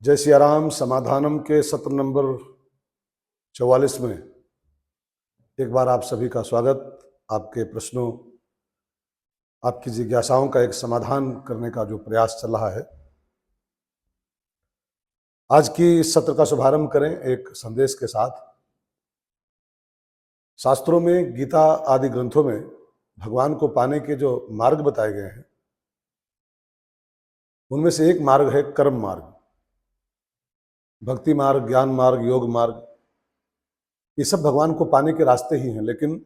जय सियाराम। समाधानम के सत्र नंबर 44 में एक बार आप सभी का स्वागत। आपके प्रश्नों, आपकी जिज्ञासाओं का एक समाधान करने का जो प्रयास चल रहा है, आज की इस सत्र का शुभारंभ करें एक संदेश के साथ। शास्त्रों में, गीता आदि ग्रंथों में भगवान को पाने के जो मार्ग बताए गए हैं, उनमें से एक मार्ग है कर्म मार्ग। भक्ति मार्ग, ज्ञान मार्ग, योग मार्ग, ये सब भगवान को पाने के रास्ते ही हैं, लेकिन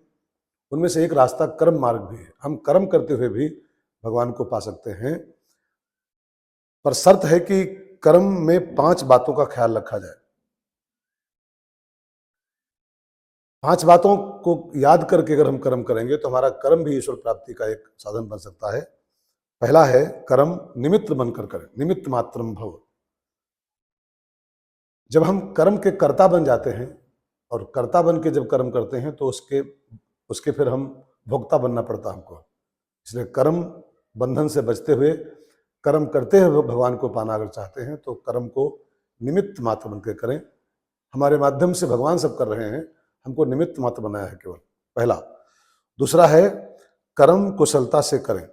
उनमें से एक रास्ता कर्म मार्ग भी है। हम कर्म करते हुए भी भगवान को पा सकते हैं, पर शर्त है कि कर्म में 5 बातों का ख्याल रखा जाए। 5 बातों को याद करके अगर हम कर्म करेंगे तो हमारा कर्म भी ईश्वर प्राप्ति का एक साधन बन सकता है। पहला है कर्म निमित्त बनकर करें, निमित्त मात्रम भव। जब हम कर्म के कर्ता बन जाते हैं और कर्ता बन के जब कर्म करते हैं तो उसके फिर हम भोक्ता बनना पड़ता हमको। इसलिए कर्म बंधन से बचते हुए कर्म करते हुए भगवान को पाना अगर चाहते हैं तो कर्म को निमित्त मात्र बनकर करें। हमारे माध्यम से भगवान सब कर रहे हैं, हमको निमित्त मात्र बनाया है केवल, पहला। दूसरा है कर्म कुशलता से करें।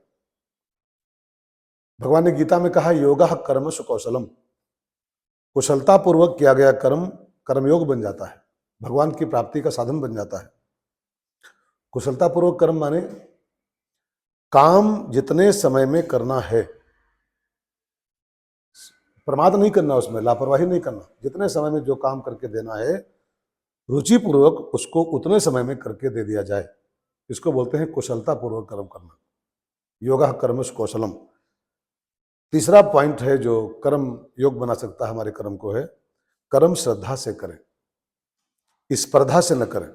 भगवान ने गीता में कहा योगः कर्मसु कौशलम। कुशलता पूर्वक किया गया कर्म कर्मयोग बन जाता है, भगवान की प्राप्ति का साधन बन जाता है। कुशलता पूर्वक कर्म माने काम जितने समय में करना है, प्रमाद नहीं करना, उसमें लापरवाही नहीं करना। जितने समय में जो काम करके देना है, रुचिपूर्वक उसको उतने समय में करके दे दिया जाए, इसको बोलते हैं कुशलता पूर्वक कर्म करना। योगः कर्मसु कौशलम। तीसरा पॉइंट है जो कर्म योग बना सकता है हमारे कर्म को, है कर्म श्रद्धा से करें, स्पर्धा से न करें।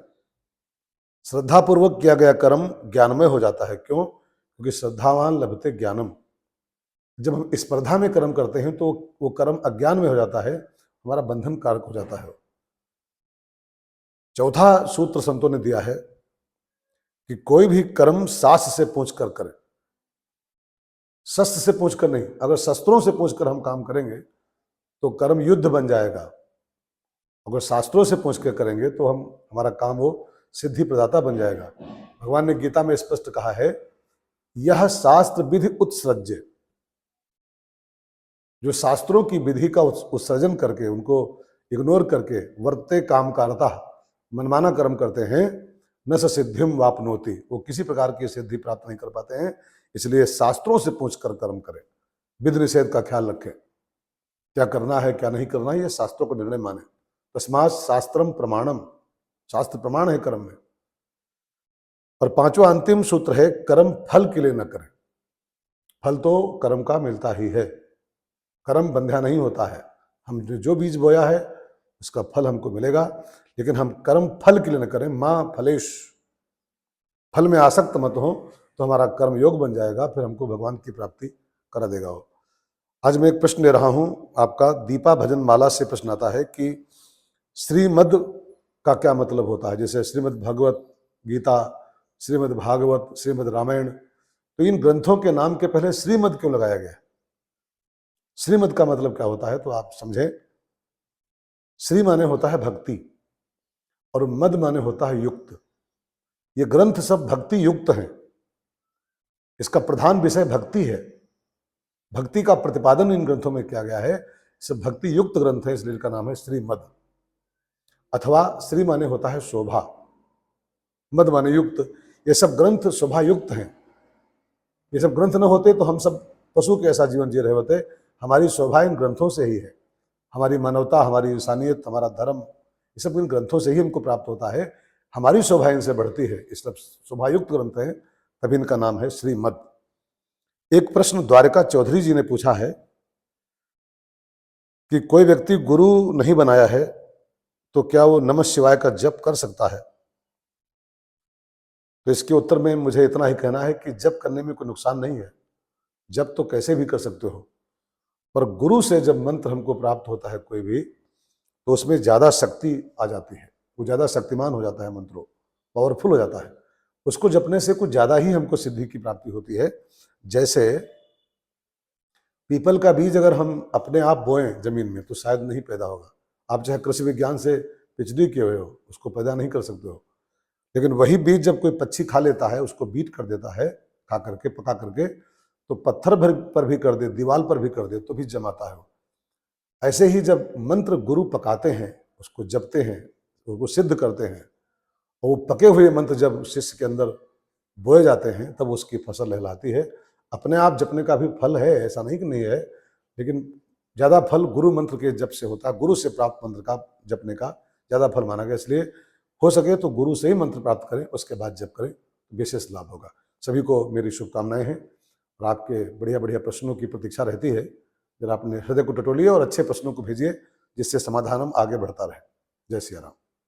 श्रद्धा पूर्वक किया गया कर्म ज्ञानमय हो जाता है। क्यों? क्योंकि श्रद्धावान लभते ज्ञानम। जब हम स्पर्धा में कर्म करते हैं तो वो कर्म अज्ञान में हो जाता है, हमारा बंधन कारक हो जाता है। चौथा सूत्र संतों ने दिया है कि कोई भी कर्म शास्त्र से पूछकर करें, शस्त्र से पूछकर नहीं। अगर शस्त्रों से पूछकर हम काम करेंगे तो कर्म युद्ध बन जाएगा। अगर शास्त्रों से पूछ कर करेंगे तो हमारा काम वो सिद्धि प्रदाता बन जाएगा। भगवान ने गीता में स्पष्ट कहा है, यह शास्त्र विधि उत्सृज्य। जो शास्त्रों की विधि का उत्सर्जन करके, उनको इग्नोर करके वर्तते काम कारता, मनमाना कर्म करते हैं, न स सिद्धिम वापनोति, वो किसी प्रकार की सिद्धि प्राप्त नहीं कर पाते हैं। इसलिए शास्त्रों से पूछकर कर्म करें, विधि निषेध का ख्याल रखें, क्या करना है क्या नहीं करना है, ये शास्त्रों को निर्णय माने। तस्मात् शास्त्रम प्रमाणम, शास्त्र प्रमाण है कर्म में। और पांचवा अंतिम सूत्र है कर्म फल के लिए न करें। फल तो कर्म का मिलता ही है, कर्म बंध्या नहीं होता है। हमने जो बीज बोया है उसका फल हमको मिलेगा, लेकिन हम कर्म फल के लिए न करें। माँ फलेश, फल में आसक्त मत हो तो हमारा कर्म योग बन जाएगा, फिर हमको भगवान की प्राप्ति करा देगा वो। आज मैं एक प्रश्न ले रहा हूं आपका। दीपा भजन माला से प्रश्न आता है कि श्रीमद का क्या मतलब होता है। जैसे श्रीमद् भगवत गीता, श्रीमद् भागवत, श्रीमद् रामायण, तो इन ग्रंथों के नाम के पहले श्रीमद् क्यों लगाया गया? श्रीमद् का मतलब क्या होता है तो आप समझें। श्री माने होता है भक्ति और मद माने होता है युक्त। ये ग्रंथ सब भक्ति युक्त हैं, इसका प्रधान विषय भक्ति है। भक्ति का प्रतिपादन इन ग्रंथों में किया गया है, सब भक्ति युक्त ग्रंथ है, इसलिए इनका नाम है श्रीमद्। अथवा श्री माने होता है शोभा, मद माने युक्त। ये सब ग्रंथ शोभा युक्त हैं। ये सब ग्रंथ न होते तो हम सब पशु के ऐसा जीवन जी रहे होते। हमारी शोभा इन ग्रंथों से ही है। हमारी मानवता, हमारी इंसानियत, हमारा धर्म, ये सब इन ग्रंथों से ही हमको प्राप्त होता है। हमारी शोभा इनसे बढ़ती है, इसलिए शोभायुक्त ग्रंथ हैं, तभी इनका नाम है श्रीमद्। एक प्रश्न द्वारिका चौधरी जी ने पूछा है कि कोई व्यक्ति गुरु नहीं बनाया है तो क्या वो नमः शिवाय का जप कर सकता है? तो इसके उत्तर में मुझे इतना ही कहना है कि जप करने में कोई नुकसान नहीं है। जप तो कैसे भी कर सकते हो, पर गुरु से जब मंत्र हमको प्राप्त होता है कोई भी, तो उसमें ज़्यादा शक्ति आ जाती है, वो ज़्यादा शक्तिमान हो जाता है, मंत्रों पावरफुल हो जाता है। उसको जपने से कुछ ज़्यादा ही हमको सिद्धि की प्राप्ति होती है। जैसे पीपल का बीज अगर हम अपने आप बोएं जमीन में तो शायद नहीं पैदा होगा। आप चाहे कृषि विज्ञान से पीएचडी किए हुए हो, उसको पैदा नहीं कर सकते हो। लेकिन वही बीज जब कोई पक्षी खा लेता है, उसको बीट कर देता है, खा करके, पका करके, तो पत्थर पर भी कर दे, दीवार पर भी कर दे, तो भी जमाता है वो। ऐसे ही जब मंत्र गुरु पकाते हैं, उसको जपते हैं, उसको सिद्ध करते हैं, और वो पके हुए मंत्र जब शिष्य के अंदर बोए जाते हैं, तब उसकी फसल लहलाती है। अपने आप जपने का भी फल है, ऐसा नहीं कि नहीं है, लेकिन ज़्यादा फल गुरु मंत्र के जप से होता है। गुरु से प्राप्त मंत्र का जपने का ज़्यादा फल माना गया। इसलिए हो सके तो गुरु से ही मंत्र प्राप्त करें, उसके बाद जप करें, विशेष लाभ होगा। सभी को मेरी शुभकामनाएं हैं और आपके बढ़िया बढ़िया प्रश्नों की प्रतीक्षा रहती है। जरा अपने हृदय को टटोलिए और अच्छे प्रश्नों को भेजिए, जिससे समाधान हम आगे बढ़ता रहे। जय सिया राम।